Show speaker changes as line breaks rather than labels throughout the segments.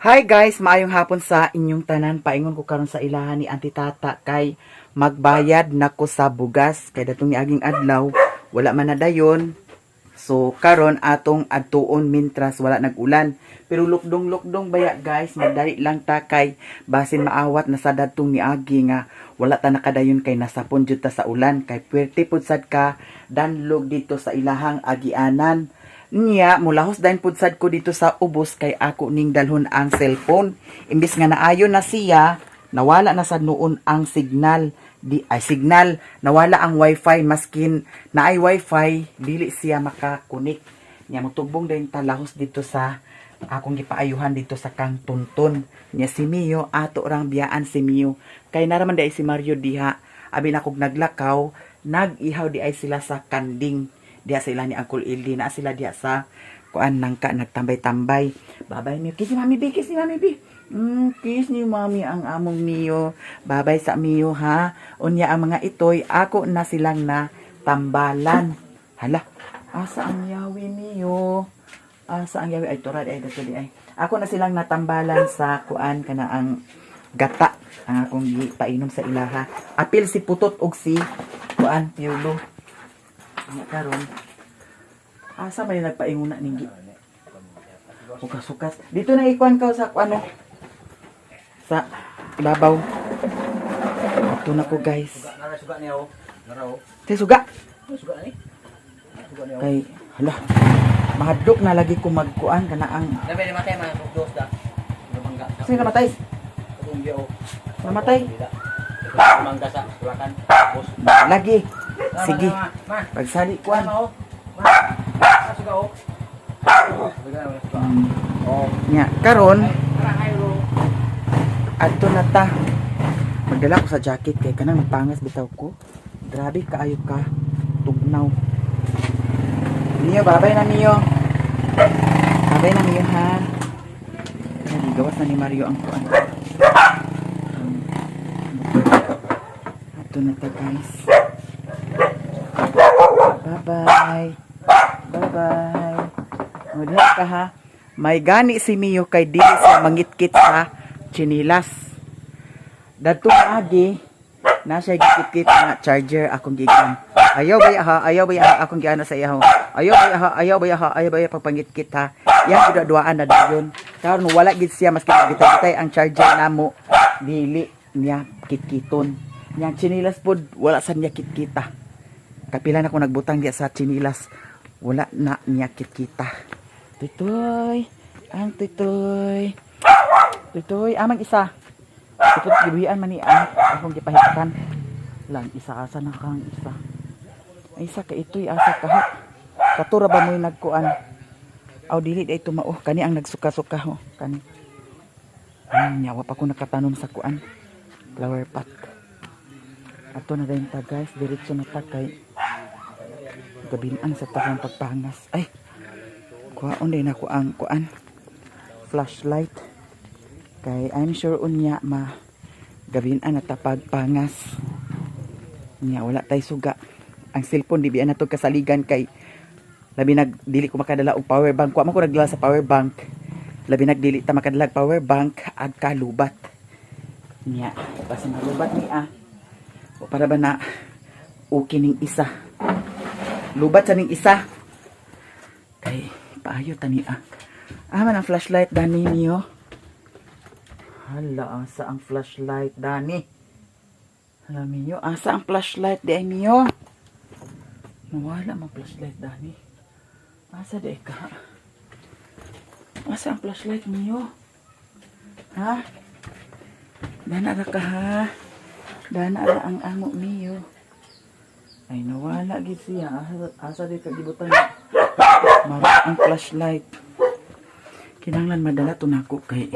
Hi guys, maayong hapon sa inyong tanan. Paingon ko karon sa ilahan ni Auntie Tata kay magbayad nako sa bugas kay datong niaging adlaw wala man na dayon. So karon atong adtuon mintras wala nag-ulan. Pero lukdong-lukdong baya guys, magdali lang ta kay basin maawat na sa datong niagi nga wala ta nakadayon kay nasapon jud ta sa ulan kay puwerte pud sad ka danlog dito sa ilahang agianan. Niya, mulahos dahil pudsad ko dito sa ubos kay ako ning dalhon ang cellphone. Imbis nga naayon na siya, nawala na sa noon ang signal. Signal, nawala ang wifi. Maskin na ay wifi, dili siya makakunik. Niya, mutubong din talahos dito sa akong gipaayuhan dito sa kang tunton. Niya si Mio, ato rang biyaan si Mio. Kay naraman di ay si Mario diha. Abi na kog naglakaw, nag-ihaw di ay sila sa kanding. Diya sila ni Uncle Ildi na sila diya sa kuan nangka nagtambay-tambay. Babay Mio, kiss ni Mami B, kiss ni Mami B. Kiss ni Mami ang among Mio. Babay sa Mio ha. Unya ang mga itoy ako na silang na tambalan. Hala, asa ang yawi Mio? Asa ang yawi ay turad ay dato di ay. Ako na silang natambalan sa kuan kana ang gata ang akong painom sa ilaha. Apil si Putot og si kuan Piolo. Nga karon asa man nagpainguna ning sukas-sukas dito na ikuan ka sa ano sa ibabaw ato na ko guys suga niya oh naraw suga ni kay hala mahadlok na lagi ko magkuan kana ang nabi namatay man dos da mangga sino namatay namatay mangga sa tulakan lagi sige pagsali kuan nya karon adto na ta magdala ko sa jacket kay kanang pangas bitaw ko grabe kaayo ka tugnaw Mio babay na Mio ha grabe gawas na ni Mario ang kuan adto na ta guys. Bye-bye. Bye-bye. Mudhat ka ha. May gani si Mio kay dili siya mangitkit sa chinilas. Dadto agi na siya gitkit na charger akong gigan. Ayaw ba ha akong giana sa iyaw. Ayaw ba pagpangitkit ha. Yang duaan na dayon. Karon wala gid siya maski bitay ang charger namo dili niya kitkiton. Yang chinilas pod wala sa niya kitkita. Kapila na ko nagbutang diya sa chinilas. Wala na niyakit kita. Tutoy. Ang tutoy. Tutoy. Amang isa. Ikot gibuhian man ni akong gipahitan. Lang isa asa na kang isa. Ay isa ka itoy asa ka ha. Katura ba mo yung nagkuan? Aw dili day tumao. Kani ang nagsuka-suka ho. Kani. Nyawa pa ko nakatanon sa kuan. Flower pot. Ato na dayon ta guys. Diretso na ta kay gabinan sa takang pagpangas. Ay, kuhaon din ako ang kuan flashlight kay I'm sure unya gabinan na ta pagpangas nya wala tay suga ang cellphone di biya na to kasaligan kay labi dili ko makadala og power bank kuha man ko nagdala sa power bank labi dili ta makadala og power bank ag kalubat nya basta malubat ni o para ba na okay ning isa lubat sa ning isa kay paayo tani man ang flashlight dani Mio hala asa ang flashlight dani hala Mio asa ang flashlight di ay Mio nawala mang flashlight dani asa di ka asa ang flashlight Mio ha dana ra ka ha dana ra ang amo Mio ay nawala gid siya asa di kagibutan mara ang flashlight kinahanglan madala to nako kay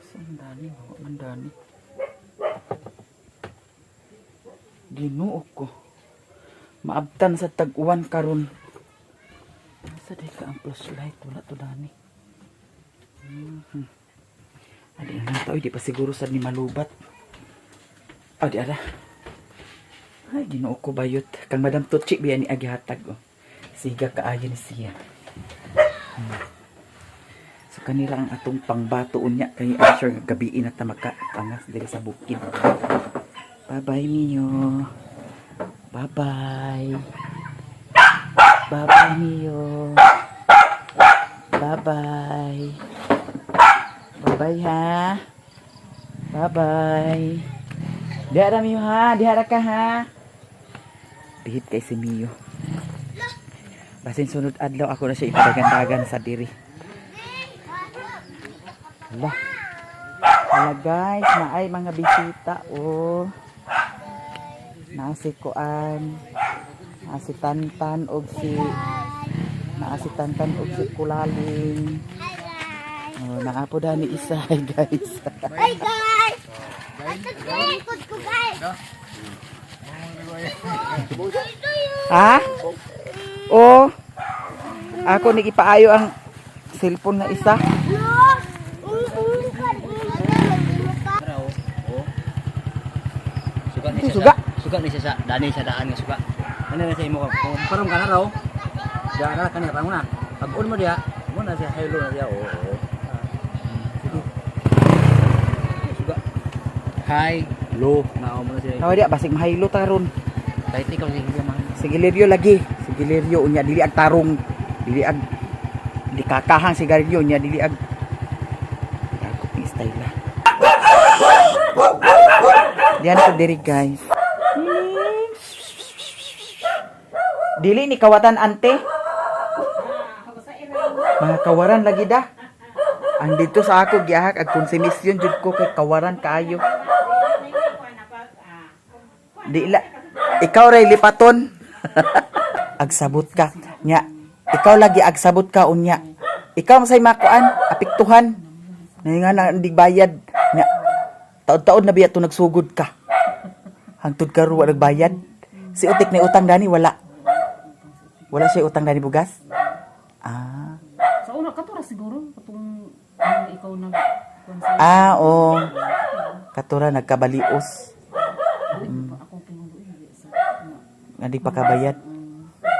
sandali ho mandani Ginoo ko maabtan sa tag-uwan karon asa di ka ang flashlight wala to dani. Adi na tao, di pa siguro sa ni malubat. Adi ada. Ay, ginoo ko bayot. Kang Madam Tuchi, biya ni agihatag. Oh. Siga kaayo ni siya. So, kanila ang atong pangbatoon niya. Kaya I'm sure gabiin na tamaka pangas diri sa bukid. Bye-bye, Mio. Bye-bye. Bye-bye, Mio. Bye-bye. Bye-bye, ha. Bye-bye. Dihara, Mio, ha. Dihara ka, ha. Bihit kay si Mio. Basin sunod adlaw ako na siya ipadagandagan sa diri. Hala. Hala guys, naay mga bisita oh. Naasi kuan. Naasi Tantan og si Kulaling. Oh, naapo da ni isa guys.
Hey guys! Ikot ko guys!
Ha? Oh. Ako ni ipaayo ang cellphone na isa.
Suka ni siya sa dani sa daan nga suka. Ano na sa imo kung parang kana raw. Diya na kanya parang na. Pag-on mo diya, mo na siya hello na diya. Oo. Suka. Hi, low. Nao mo na siya.
Tawa dia basig mahaylo taron.
Kahit ikaw sige man.
Sige Lirio lagi. Sige Lirio unya dili ag tarong. Dili ag di kakahang sigarilyo unya dili ag ako ni style la. Diyan ko diri guys. Dili ni kawatan ante. Mga kawaran lagi da. Ang dito sa ako giahak ag konsumisyon jud ko kay kawaran kaayo. Di la ikaw ray lipaton. Agsabot ka nya. Ikaw lagi agsabot ka unya. Ikaw masay makuan apektuhan. Nga na di bayad nya. Taon-taon na biya to nagsugod ka. Hangtod ka ruwa nagbayad. Si Utik na utang gani wala. Wala siya utang gani bugas? Ah.
Sa una katura siguro katong ikaw nag
Ah, oh. Katura nagkabalios.
akong pinunduin sa
Nga di pa kabayad.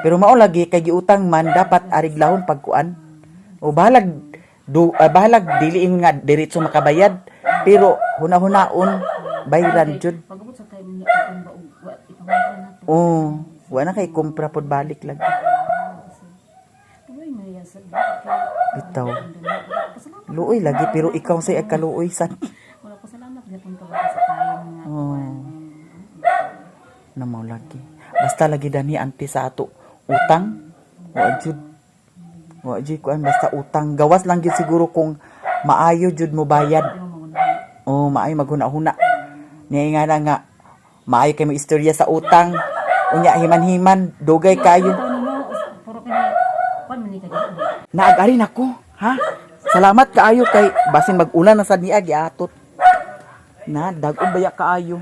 Pero mao lagi kay giutang man dapat ariglahon pagkuan. O bahalag bahalag dili nga diretso makabayad. Pero huna-hunaon bayran jud.
pagabot sa time niya ang baog wa ipamangkin nato.
Oh, wala kay kumpra pod balik lagi.
Tuloy Maria sa
Bitaw.
pasalamat
Luoy lagi pero ikaw say kaluoy san.
wala pasalamat gyapon to sa time nga.
Oh. Namaw lagi. Basta lagi dani anti sa ato utang. Wa jud. Wa jud kuan basta utang. Gawas lang gyud siguro kung maayo jud mo bayad. Oh, maayo maghuna-huna. Niya nga na nga maayo kay mo istorya sa utang. Unya himan-himan dugay kayo.
Puro kini kon man ni kay.
Naag-ari nako, ha? Salamat kaayo kay basin mag-ulan na sad niya giatot. Na dag-on baya kaayo.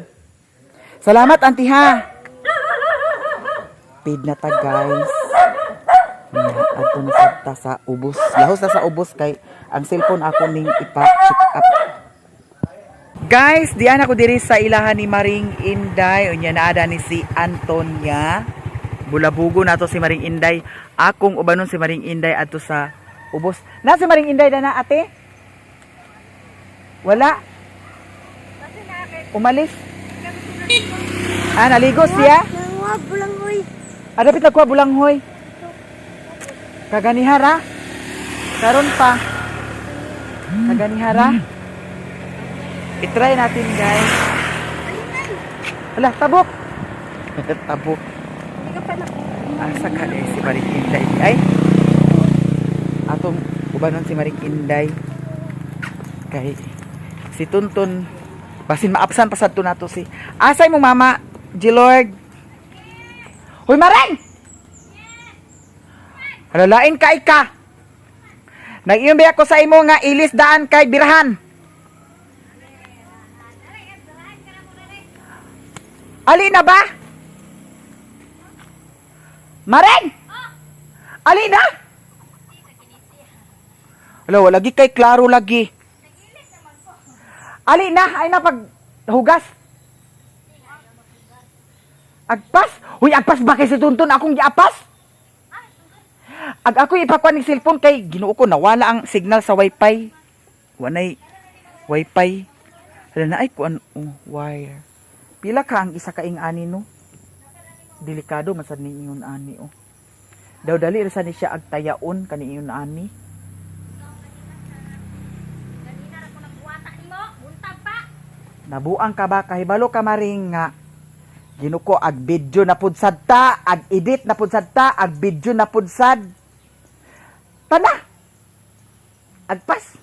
Salamat auntie ha. Paid na ta guys. Ato na sabta sa ubos. Lahos na sa ubos kay ang cellphone ako ning ipa-check up. Guys, diyan ako diri sa ilahan ni Maring Inday. Unya naada ni si Antonia. Bulabugo nato si Maring Inday. Akong ubanon si Maring Inday ato sa ubos. Na si Maring Inday na ate? Wala. Umalis. Ah, naligo siya?
Nangwag bulang uy!
Adapit nagkuha bulanghoy. Kaganihara. Karon pa. Kaganihara. I-try natin guys. Hala, tabok. Tabok. Asa ka eh, si Maring Inday. Ay. Atong ubanon si Maring Inday. Kay si Tuntun. Basin maapsan pa sad to nato si. Asay mo mama, G-Lord. Hoy Maring! Halalain ka ika. Nag-iyon ba ako sa imo nga ilis daan kay Birahan. Ali na ba? Maring! Ali na? Hello, lagi kay klaro lagi. Ali na, ay na pag hugas. Agpas? Huy, agpas ba kay si Tuntun akong giapas? Ako ipakuha ng cellphone kay Ginoo ko nawala ang signal sa wifi. Wanay wifi. Hala na ay kuan wire. Pila ka ang isa kaing ani no? Delikado masad ni ingon ani oh. Daw dali ra sa ni siya agtayaon kani ingon ani. Nabuang ka ba kahibalo ka maring nga Ginuko ag video na pud sad ta, ag edit na pud sad ta, ag video na pud sad. Tana. Agpas.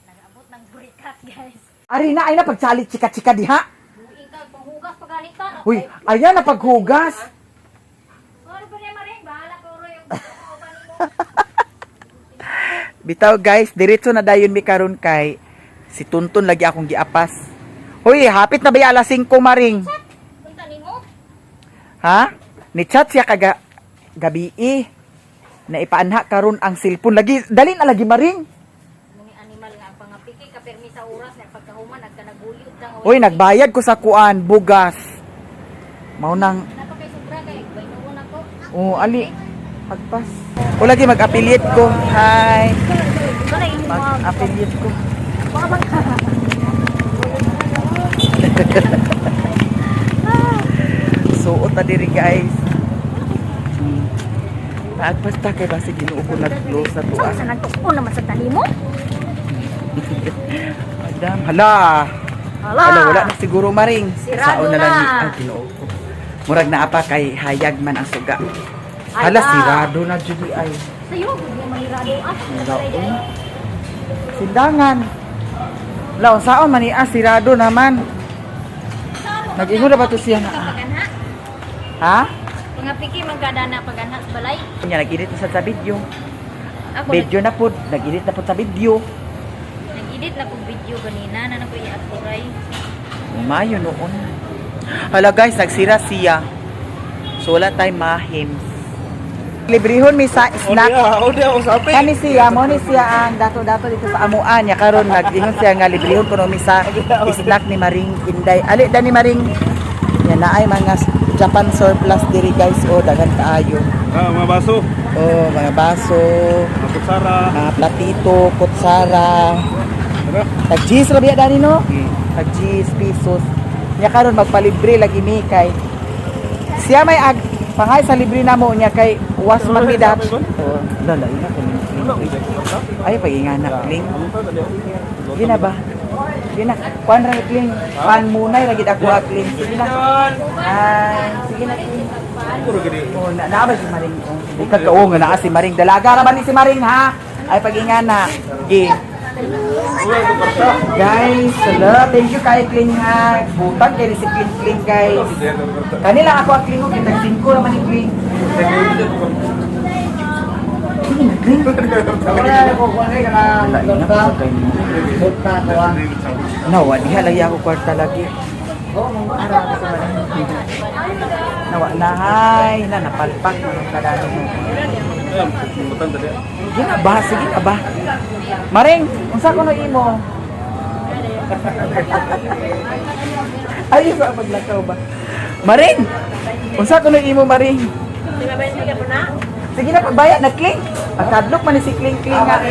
Nag-abot ng burikat, guys.
Ari na ay na pagsalit chika-chika diha.
Ikaw, panghugas pa ganito.
Uy, ayan na paghugas.
Ano ba niya maring? Bahala ko ro yung
Bitaw guys, diretso na dayon mi karon kay si Tuntun lagi akong giapas. Hoy, hapit na ba yung alas 5 maring?
punta ni mo.
Ha? Ni chat siya kaga gabi na ipaanha karon ang cellphone lagi dali na lagi maring.
Muni animal nga ang pangapiki ka permi sa oras na pagkahuman nagkanaguliyod kang
Hoy, nagbayad ko sa kuan bugas. Mao nang
Nato kay sobra kay baynuon ako.
ali agpas. O lagi mag-affiliate ko. Hi.
Kana imo
Mag-affiliate ko. Suot ta diri guys. Naagpas ta kay basi Ginoo ko nag-close sa tuwa.
sa nagtuon naman sa tali mo.
Madam, hala. Hala, wala na siguro maring.
Sirado
Saon na lang
na.
ni ay Ginoo ko. Murag na apa kay hayag man ang suga. Hala, sirado na jud ay.
Sayo gud mo mahirado
Laon. Sindangan. Laon saon man ni sirado naman. Nag-ingon na ba to siya na?
Paganha.
Ha?
Pangapiki magkadana paganha sa balay.
Kanya nag-edit na sa video.
Ako
Video na po, nag-edit na po sa video.
nag-edit na kog video ganina na nako i-actoray.
Mayo noon. Hala guys, nagsira siya. So wala tayo mahims. Librihon mi sa snack. Kani siya, mo ni siya ang dato-dato dito sa amuan niya karon nag-ingon siya nga librihon kuno mi sa snack ni Maring Inday. Ali da ni Maring. Yan na ay mga Japan surplus diri guys o daghan kaayo.
Mga baso,
Oh, mga baso,
mga kutsara.
mga platito, kutsara. Tag-cheese ra biya dani no? Tag-cheese pesos. Nya karon magpalibre lagi mi kay siya may pangay sa libre namo niya kay was mapidat. Oh, lala ina ko. Ay pag-ingana kling. Gina ba? Gina. Kuan ra kling. Pan munay ra gid ako kling. Sige na. Ay, sige na kling. Oh, na ba si Maring? Di ka kaong na si Maring. Dalaga ra ba ni si Maring ha? Ay pag-ingana. Gi. Guys, sala, thank you kay Kling ha. Butang kay si Kling guys. Kanila ako ang Kling ko, kita 5 naman ni Kling. Sige na Kling. Wala ko kay kana. Nawa, diha lagi ako kwarta lagi. Ara ka sa Maring. Nawa na hay, na napalpak man kadano mo. Sige na ba, sige na ba. Maring, unsa ko no imo? Ay, sa paglakaw ba? Maring! Unsa ko no imo, Maring? Sige na, pagbayad na Kling. Pagkadlok man ni si Kling nga.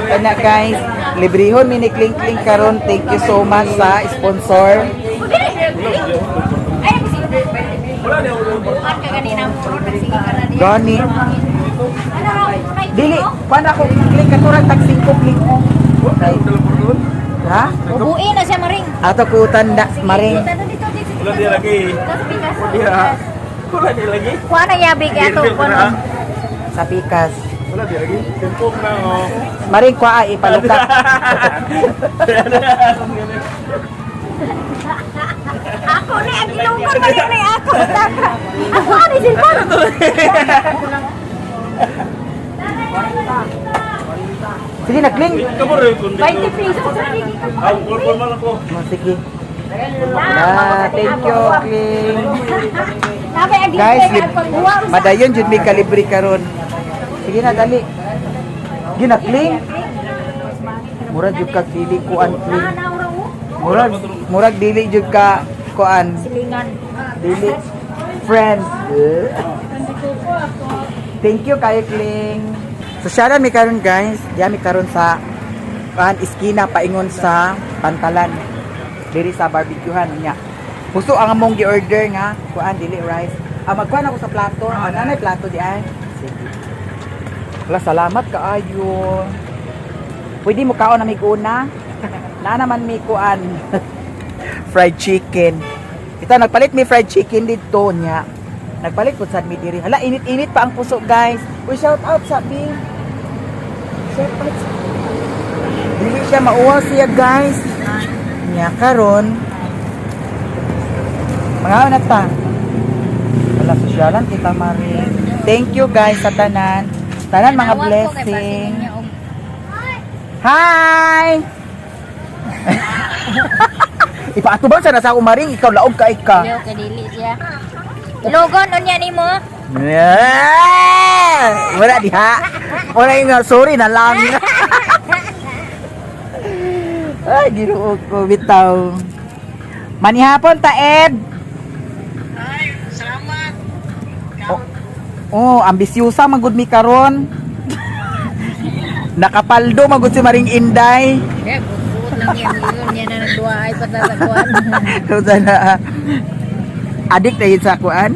Kanya guys, librihon mi ni Kling karon. Thank you so much sa sponsor. Gani. Dili, paano ako Kling katurang tag 5 Kling mo? Okay. Ha?
Ubuin na siya maring.
Ato ko tanda, Maring.
Wala dia lagi. Dia. Wala dia lagi.
Kuha na yabi kaya to. Kuha
Sa pikas.
Wala dia lagi. Tempong na oh.
Maring kwa ay ipaluka.
Ako ni ang gilungkot pa rin ako. Ako ani silpon.
Sige na, Kling.
Kamu rin kundi.
20 pesos sa lagi ka.
Ang kulpon man ako.
Sige. Thank you, Kling.
Sabi ang
Guys,
pagbuwa.
madayon jud mi kalibre karon. Sige na, dali. Gina, Kling. Murag jud ka dili kuan, Kling. Murag dili jud ka kuan.
Silingan.
Dili. friend. Thank you kay Kling. So siya mi karon guys, diya mi karon sa iskina paingon sa Pantalan. Diri sa barbecuehan niya. Puso ang among gi-order nga kuan dili rice. Magkuhan ako sa plato. Nanay plato di ay. Sige. Wala, salamat kaayo. Pwede mo kaon na may una. Na naman may kuan. Fried chicken. Ito nagpalit mi fried chicken dito niya. Nagpalit po sa mi diri. Hala, init-init pa ang puso, guys. Uy, shout out sa Bing. Shout out sa dili siya mauwaw siya, guys. Nya karon. Mga na ta. Wala sosyalan kita marin. Thank you guys sa tanan. Tanan mga blessing. Hi! Ipaatubang sa nasa umaring, ikaw laog ka ika.
Yo kadili siya. Logon unya nimo.
Yeah! Wala diha. Wala yung sorry na lang. Ay, ginuog ko bitaw. Manihapon ta Ed.
Ay, salamat.
Oh, ambisyosa magud mi karon. Nakapaldo magud si Maring Inday.
Eh, buot lang yun yan na nagduwa ay patasakuan.
Sana adik na yun sa kuan.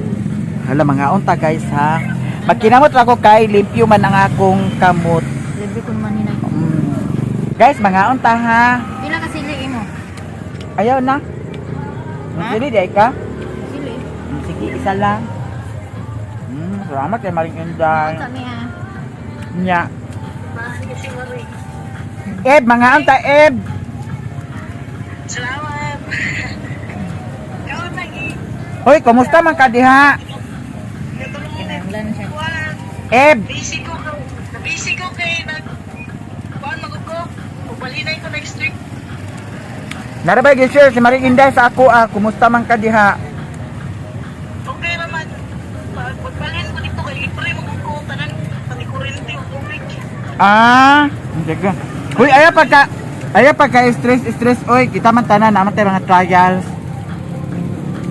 Hala, mga unta guys ha. Magkinamot ako kay limpyo man ang akong kamot.
Libre ko man hinay.
Guys, mga unta ha.
Pila ka sili mo?
Ayaw na. Sili di ka?
Sili.
Sige, isa lang. Salamat kay Maring Inday.
Sa mi ha.
Nya. Eb, mga unta Eb.
Salamat. Kaon lagi.
Hoy, kumusta man ka diha?
Kinanglan siya.
Eb,
Busy ko kay kuan magud ko. Ubalinay ko next week.
narabay gi-share si Maring Inday sa ako kumusta man ka diha?
Okay naman. Pagbalhin ko dito kay libre mo ko tanan pati kuryente ug tubig.
Sige. Hoy, aya pagka stress oy, kita man tanan naman tayo mga trials.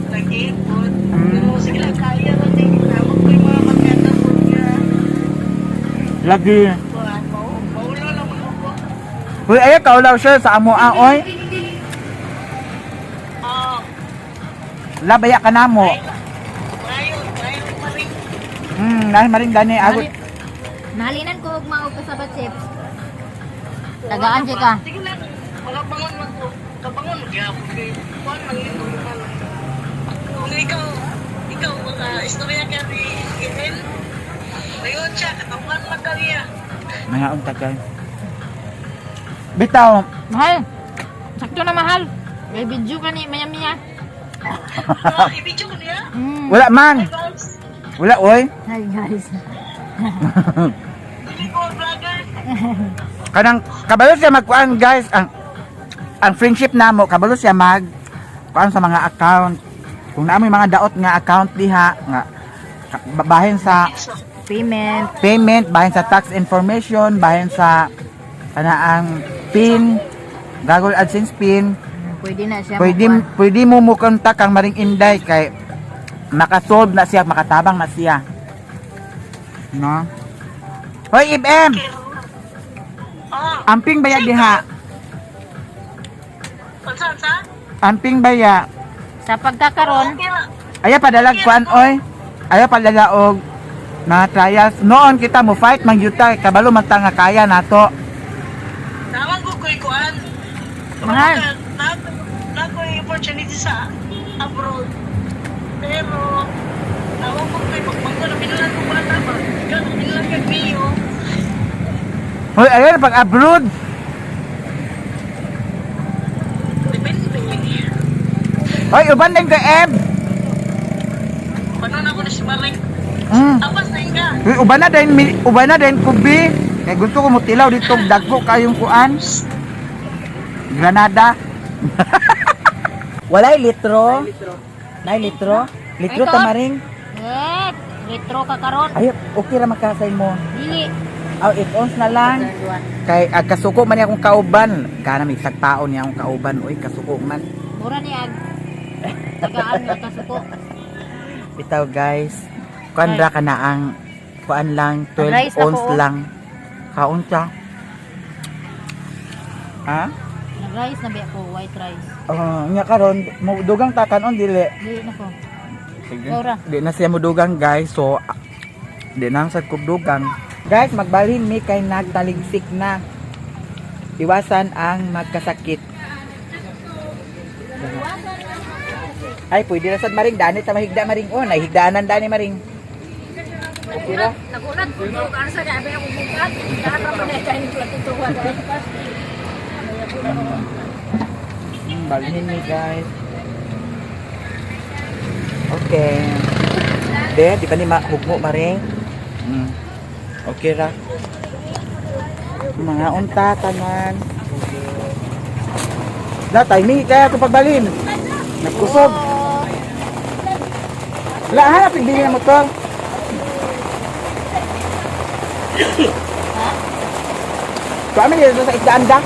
Lagi po. Pero sige lang kaya lang din. Tawag ko yung mga magkanda po niya.
Lagi.
Maulo lang mo ko.
Hoy, aya kaulaw siya sa amo oy. Labaya ka namo.
Mayo pa rin.
Nahi Maring gani agot.
Mahalinan ko og maog kasabat chips. Tagaan siya ka.
Sige lang. Pagkabangon mo ko. Kabangon mo kaya. Kuan man ito naman. Kung ikaw istorya ka ni Gil. Mayon siya. Katawan lang kaniya.
Mga unta guys. Bitaw,
Mahal. Sakto na mahal. May video ka ni Maya.
I-video ko niya.
wala man.
Guys.
Wala oy.
Hi guys.
Hindi ko vlogger.
Kanang kabalo siya magkuan guys ang friendship namo kabalo siya mag kuan sa mga account. Kung naamo mga daot nga account diha nga bahin sa payment, bahin sa tax information, bahin sa kanaang PIN, Google AdSense PIN.
Pwede na siya.
Pwede mo kontak ang Maring Inday kay makasolve na siya, makatabang na siya. No? Hoy, Ibem! Amping baya diha.
Sa?
Amping baya.
Sa pagkakaroon,
Okay lang.
Aya padalag kuan oy. Aya padalaog na trials. Noon kita mo fight mang yuta kabalo man ta nga kaya nato.
Tawag ko ko'y kuan.
Mahal.
Na ko'y opportunity sa abroad. Pero, tawag ko ko'y pagpangko na pinalang ko bata ba? Ikaw, pinalang kag Mio.
Hoy, ayan pag abroad.
Depende.
Hoy, uban din ka Eb.
Paano na ko na si Maring?
Mm.
Apas na ka.
Hoy, uban na din kubi. Kay gusto ko mutilaw dito dagko kayong kuan. Granada. Walay litro. Nay litro. Litro
Ito?
tamaring.
eh, retro ka karon.
Ay, okay ra makasay mo.
Dili.
Aw, 8 ounce na lang. Kay kasuko man niya akong kauban. Kana may sagtaon niya akong kauban. Uy, kasuko man.
Mura ni ag. Tagaan na kasuko.
Bitaw guys. Kuan ra ka na ang kuan lang 12
Rice na
ounce
po, oh.
lang. Kaon siya. Ha?
Nag-rice na ba ako, white rice.
Nya karon mo dugang takan on dili.
Dili na ko.
Sige.
Ora.
Di na siya mudugang guys. So di na sa kubdugang. Guys, magbalhin mi kay nagtaligsik na. Iwasan ang magkasakit. Ay, pwede na sad maring dani ta mahigda maring oh, nahigdaanan dani maring. Okay ra?
Nagulat ko ano sa gabi ako bukat. Daan ra man kay ni tuwa guys.
Balhin mi guys. Okay. De, di pa ni mahugmo maring. Okay ra. Mga unta tanan. La timing kaya to pagbalhin. Nagkusog. La hanap yung bili ng motor. Kami dito sa Isdaanda.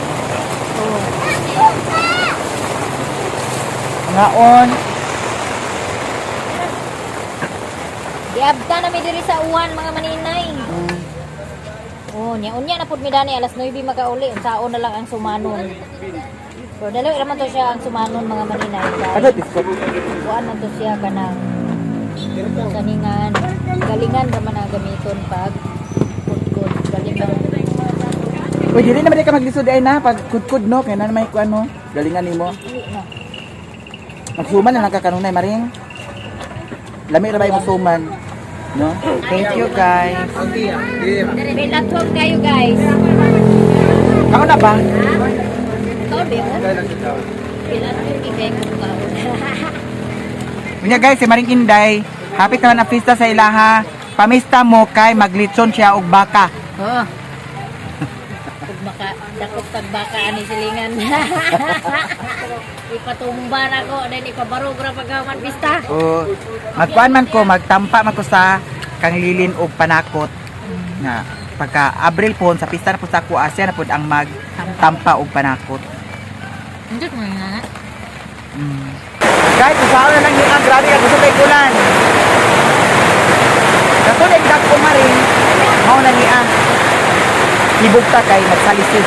Ngaon.
Diabta na mi diri sa uwan mga maninay. Oh, unya na pud mi dani alas 9 magauli, unsaon na lang ang sumanon. So dali ra man to siya ang sumanon mga maninay.
Ano biskot?
Kuan man to siya kanang kaningan, galingan ra man ang gamiton pag kudkod, galingan.
Uy, dili naman ka maglisod ay na pag kudkud no, kaya na may kuan mo. Galingan nimo.
Dili na.
Magsuman na lang ka kanunay maring. Lami ra ba imong suman? No? Thank you guys.
May latwag kayo guys.
Ako na ba?
Ikaw ba mo? Pilatwag ikay kung kaon.
Unya guys, si Maring Inday, hapit naman ang pista sa ilaha. Pamista mo kay maglitson siya og baka.
Oh. Pag maka dakop tag baka ani silingan. Ipatumba na ko then ipabarog ra pagkaman pista.
O magkuan man ko, magtampa man ko sa kanglilin og panakot. Nga pagka Abril po sa pista na po sa kuha, siya na po ang magtampa og panakot.
Hindi mo nga.
Guys, usahaw na lang yung grabe ka gusto kay kulan. Kaso na yung ko maring, mao na niya. Ibugta kay magsalisi.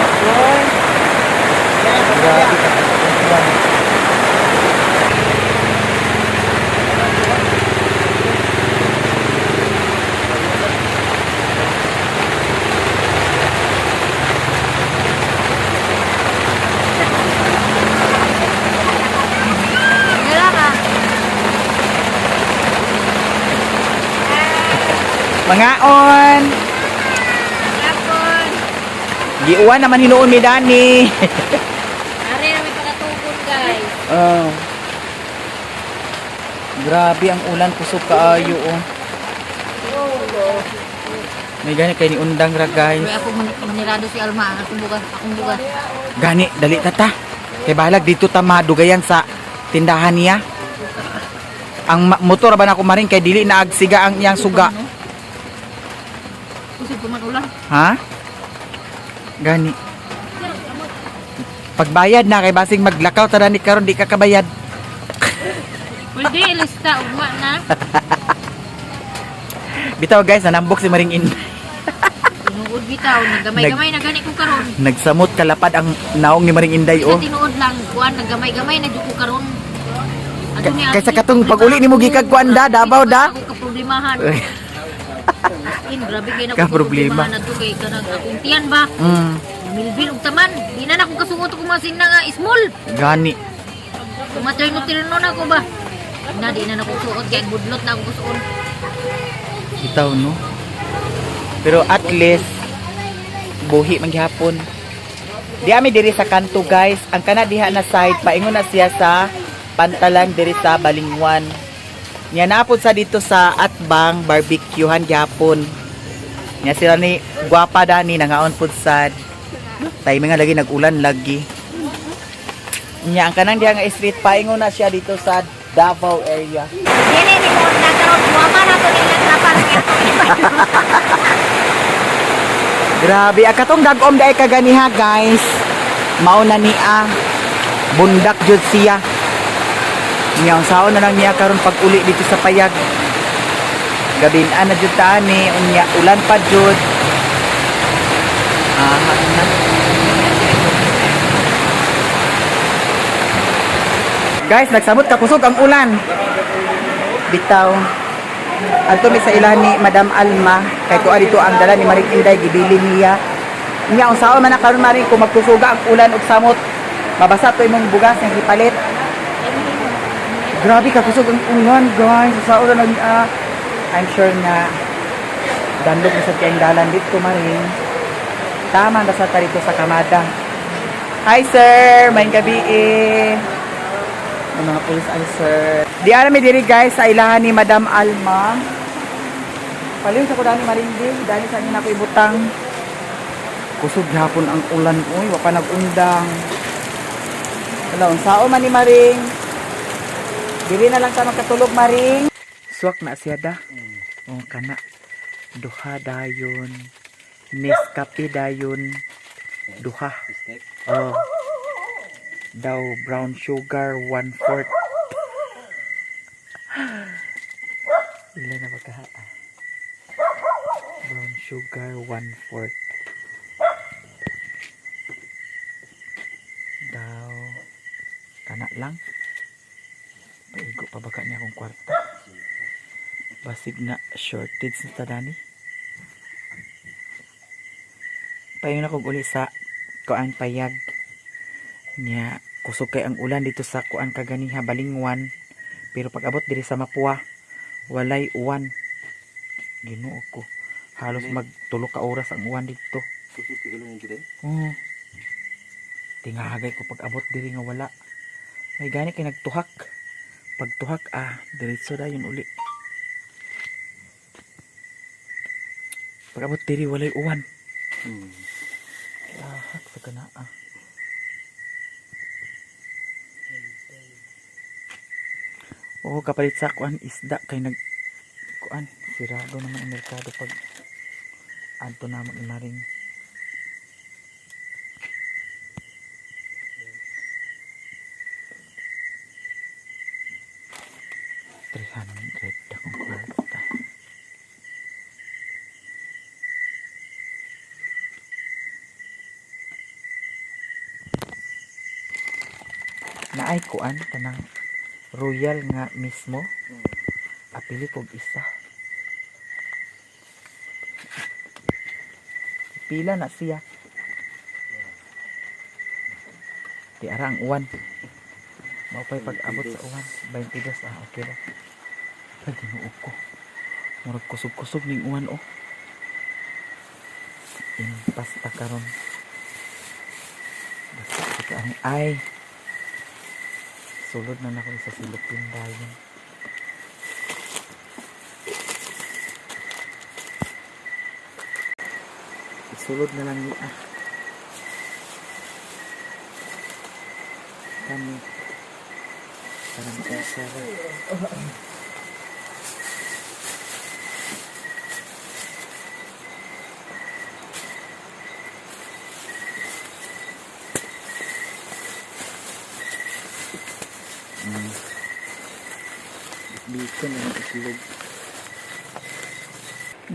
Okay. Grabe ka.
Wala ka.
Mangaon.
Kapon.
Giuwan naman hinuon mi Dani.
Are na may pagatugon guys.
Oh. Grabe ang ulan kusog kaayo oh. May gani kay ni undang ra guys.
Kaya ako manirado si Alma, akong bugas.
Gani dali tata. Kay balag dito ta madugayan sa tindahan niya. Ang motor ba na ko maring kay dili na agsiga ang iyang suga.
Kasi kuman ulan.
Ha? Gani. Pagbayad na kay basing maglakaw tada ni karon di ka kabayad.
Pwede lista ugma na.
Bitaw guys, nanambok si Maring Inday.
Tinuod bitaw, naggamay-gamay na gani ko karon.
Nagsamot kalapad ang naong ni Maring Inday
Sa
oh.
tinuod lang, kuan naggamay-gamay na jud ko karon. Ato niya.
Kaysa katong pag-uli nimo gikag kuan da, Davao da.
Ako kaproblemahan. Grabe kay na
Ka
ko
problema.
problemahan na to kay kanang akong tiyan ba. Milbil og taman, di na ako kasungot ko masin na nga small.
Gani.
Tumatay mo tinanon ako ba. Na di na ako suot kay budlot na ako kusuon.
Bitaw no. Pero at least buhi man gihapon. Di ami diri sa kanto guys. Ang kana diha na side paingon na siya sa Pantalan diri sa Balingwan. Nya napod sa dito sa Atbang barbecuehan gihapon. Nya sila ni gwapa dani nangaon pud sad. Timing nga lagi nag-ulan lagi. Nya ang kanang diha nga street paingon na siya dito sa Davao area.
Dili ni mo na karon buwama na to nila trapan kay
Grabe, akatong gagom daay kaganiha guys. Mao na ni bundak jud siya. Nya unsaon na lang niya karon pag uli dito sa payag. Gabin-an na jud taani unya ulan pa jud. Na. Guys, nagsamot ka kusog ang ulan. Bitaw. Adto mi sa ilahan ni Madam Alma kay tuwa dito ang dala ni Maring Inday gibilin niya. Nya unsaon man na karon Maring kung magkusuga ang ulan ug samot. Mabasa to imong bugas nga gipalit. Grabe ka kusog ang ulan, guys. Unsaon na lang I'm sure nga dandog na sa tiyang dalan dito Maring. Tama na sa tarito sa Kamada. Hi sir, maayong gabi mga police officer. Di ara mi diri guys sa ilahan ni Madam Alma. Paliw sa ko dani Marindi, dani sa nina ko ibutang. Kusog hapon ang ulan oy, wa pa nag-undang. Wala unsao man ni Maring. Diri na lang ta magkatulog Maring. Suwak na siya da. Oh kana. Duha dayon. Nescafe dayon. Duha. Oh. Daw brown sugar 1/4. Ilan na pagkaha? Brown sugar 1/4. Daw kana lang. Paigo pa baka niya akong kwarta. Basig na shortage sa tadani. Payon na kong uli sa kuan payag. Nya kusog kay ang ulan dito sa kuan kaganiha Balingwan, pero pag abot diri sa Mapua walay uwan. Ginoo ko halos magtulo ka oras ang uwan dito. Tingagay ko pag abot diri nga wala. May gani kay nagtuhak. Pag tuhak diretso dayon uli. Pag abot diri walay uwan. Lahak sa kanaa. Oo, kapalit sa kuan isda kay nag kuan sirado naman ang merkado pag adto na ni Maring. $300 akong kwarta. Naay kuan kanang royal nga mismo. Apili kog isa. Pila na siya. Di ara ang uwan. Maupay pag abot sa uwan 22 okay ra. Pag ginuo ko. Murag kusog-kusog ning uwan Pasta karon. Basta ang ay. Sulod na ako sa silupin dayon. Isulod na lang niya. Kami. Parang isa rin.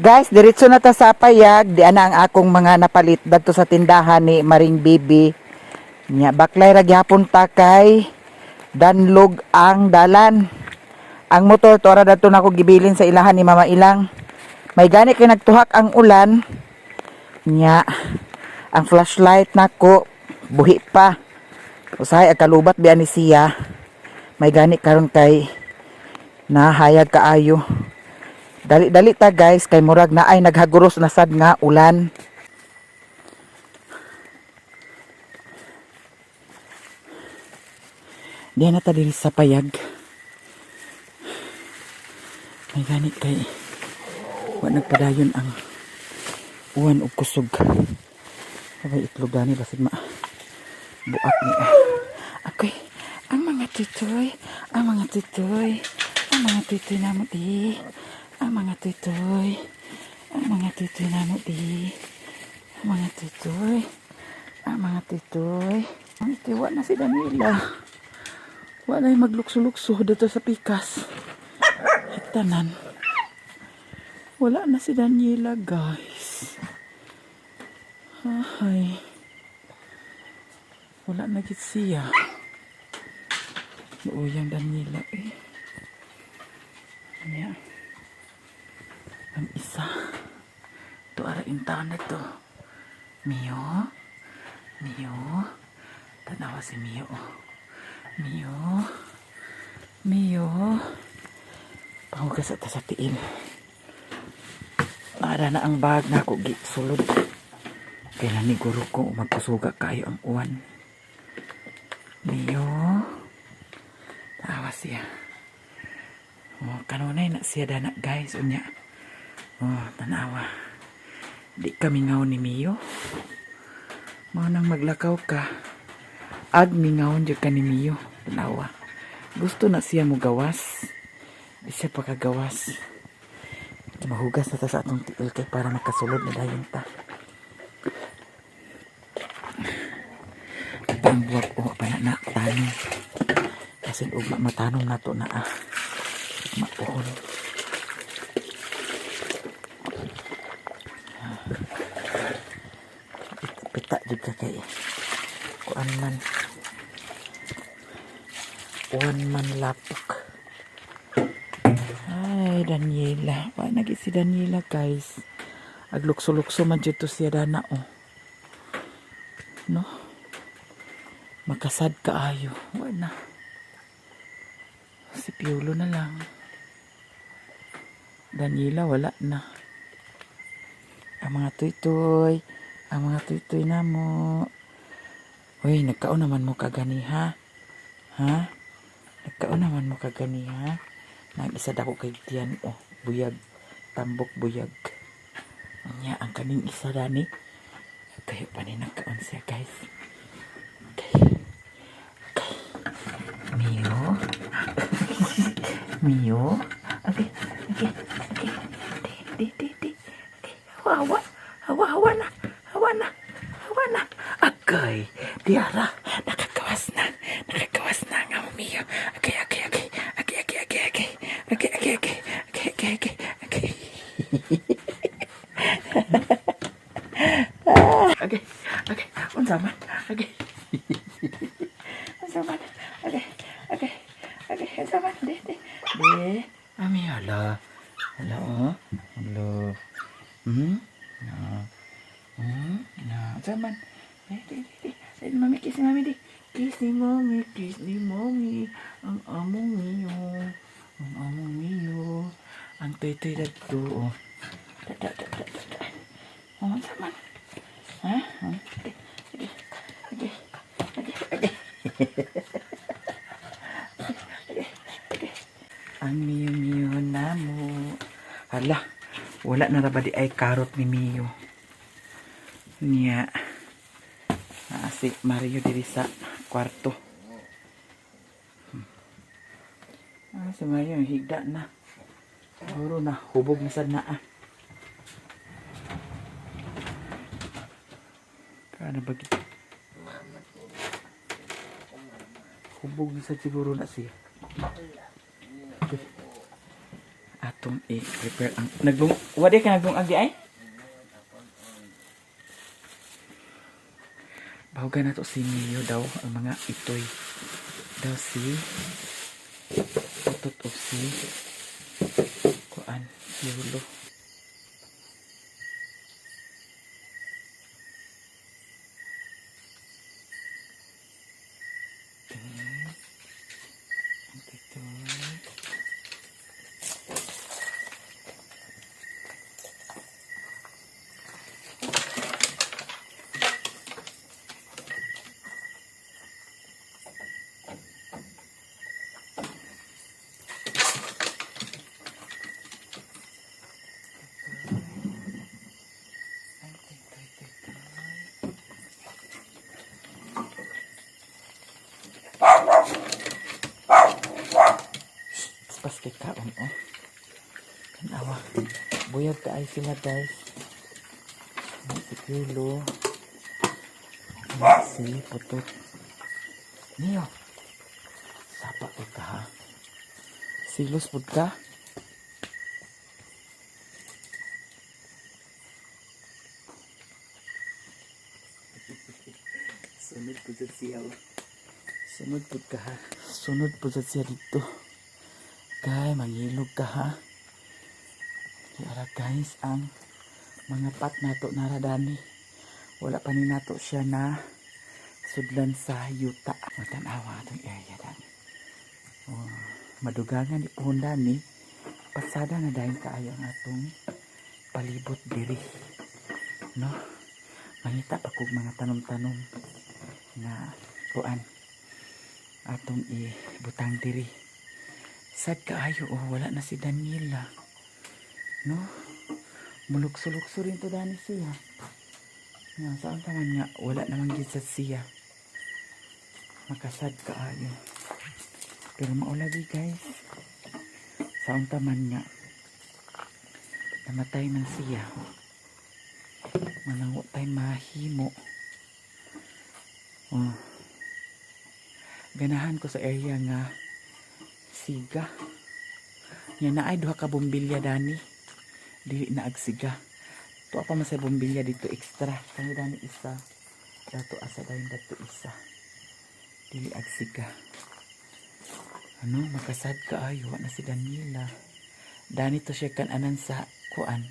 Guys, diretso na ta sa payag. Di ana ang akong mga napalit dadto sa tindahan ni Maring Bibi. Nya baklay ra gyapon ta kay danlog ang dalan. Ang motor to ra dadto nako gibilin sa ilahan ni Mama Ilang. May gani kay nagtuhak ang ulan. Nya ang flashlight nako buhi pa. Usahay kalubat bi ani siya. May gani karon kay nahayag kaayo. Dali-dali ta guys kay murag na ay naghaguros na sad nga ulan. Diyan na ta diri sa payag. May gani kay wa nagpadayon ang uwan ug kusog. Sabay itlog gani basig ma buak ni ako'y ang mga tutoy namo di. Ang mga tutoy namo di. Ang mga tutoy. Ang tiwa na si Danila. Wala yung maglukso-lukso dito sa pikas. Hitanan. Wala na si Daniela, guys. Ay. Wala na gid siya. Uyang Daniela eh. Ayan. Ang isa. Ito ara internet to. Mio. Mio. Tanawa si Mio. Mio. Mio. Pangugas at sa tiin. Para na ang bag na ako sulod. Kaya ni guro ko magkusuga kayo ang uwan. Mio. Tawa siya. Oh, kanunay na siya dana guys. Unya. Oh, tanawa. Di kami ngaw ni Mio. Mga nang maglakaw ka. Ag mingawon dyan ka ni Mio. Tanawa. Gusto na siya mo gawas. Di siya pagkagawas. Mahugas na ta sa atong tiil kay para makasulod na dayon ta. Ang buwag o pa na tanong. Kasi ugma matanong na to na mapuhon. Pita juga kay kuan man lapok. Ay Daniela, wa nagi si Daniela guys. Aglukso-lukso man jud to siya dana oh. No? Makasad kaayo. Wa na. Si Piolo na lang. Daniela wala na. Ang mga tuytoy na mo. Uy, nagkaon naman mo kagani ha? Ha? Nagkaon naman mo kagani ha? Nag-isa dako kay tiyan oh, buyag. Tambok buyag. Anya ang kaning isa dani. Kayo pa ni nagkaon siya guys. Okay. Mio. Mio. Okay. Di. Hawa na. Okay. Diara. Nakagawas na nga mo, Mio. Okay. Okay. Unsaman. Okay. Unsaman. Okay. Unsaman. Di. Ami hala. Oh. Hello. No. Unsaman. Di. Mami kiss ni mami di. Kiss ni mommy. Ang among Mio. Ang toy dagto. Oh. Unsaman. Ha? Okay. Ang Mio na mo. Hala, wala na ba di ay karot ni Mio. Niya. Si Mario diri sa kwarto. Si Mario higda na. Siguro na hubog na sad na Kana bagi. Hubog na sad siguro na siya. Okay. Atong i-prepare ang wala ka nagbung agi ay? Bahugan na to si Mio daw ang mga itoy. Daw si tutot of si kuan Yulo. Paskit kaon oh. Kanawa. Buyag ka ay sila guys. Si Kilo. Si Putot. Mio. Sap. pud ka ha. Silos pud ka. Sunod pud sa siya. Sunod pud ka ha. Sunod pud sa siya dito. Kay mangilog ka ha. Kaya guys, ang mga pat nato naradani. Wala pa ni nato siya na sudlan sa yuta. Matanawa itong area dani. Oh, madugangan ipon dani. Pasada na dahil kaayo ang atong palibot diri. No? Mangita pa kog mga tanom-tanom na kuan atong ibutang diri. Sad kaayo, oh, wala na si Daniela. No? Mulukso-lukso rin to dani siya. Nga, saan taman nga, wala namang gisat siya. Makasad kaayo. Pero maulagi guys. Saan taman nga, namatay man siya. Manango tayo mahimo. Oh. Ganahan ko sa area nga siga. Yan na ay duha ka bombilya dani. Dili na agsiga. Tuwa pa masay bombilya dito extra. Kani dani isa. Dato asa dayon dato isa. Dili agsiga. Ano, makasad ka ayo na si Daniela. Dani to siya kan anan sa kuan.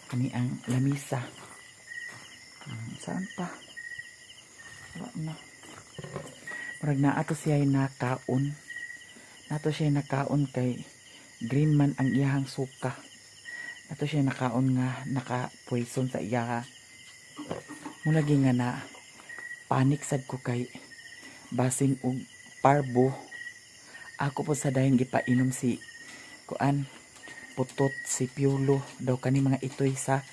Kani ang lamisa. Saan pa? Wala na. Murag na ato siya nakaon. Nato siya nakaon kay green man ang iyahang suka. Nato siya nakaon nga naka-poison sa iya. Mulagi nga na panik sad ko kay basin og parbo. Ako po sa dayon gipainom si kuan putot si Piolo daw kani mga itoy sa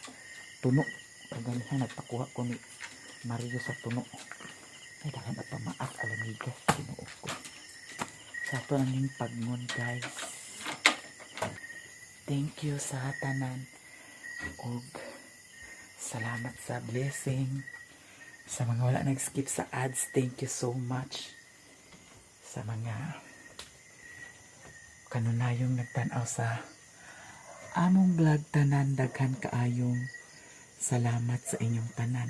tuno. Pagganihan nagpakuha ko ni Mario sa tuno. Ay dagan pa maak alamigas tinuok ko. Sa ito nang pagnon guys. Thank you sa tanan. Og salamat sa blessing. Sa mga wala nag-skip sa ads, thank you so much. Sa mga kanunayong nagtanaw sa among vlog tanan, daghan kaayong salamat sa inyong tanan.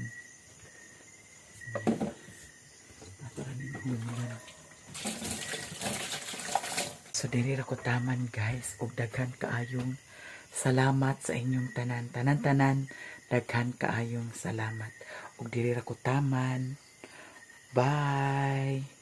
Ato rin humulan. So diri ra ko taman guys, ug daghan kaayong salamat sa inyong tanan. Tanan-tanan daghan kaayong salamat. Ug diri ra ko taman. Bye.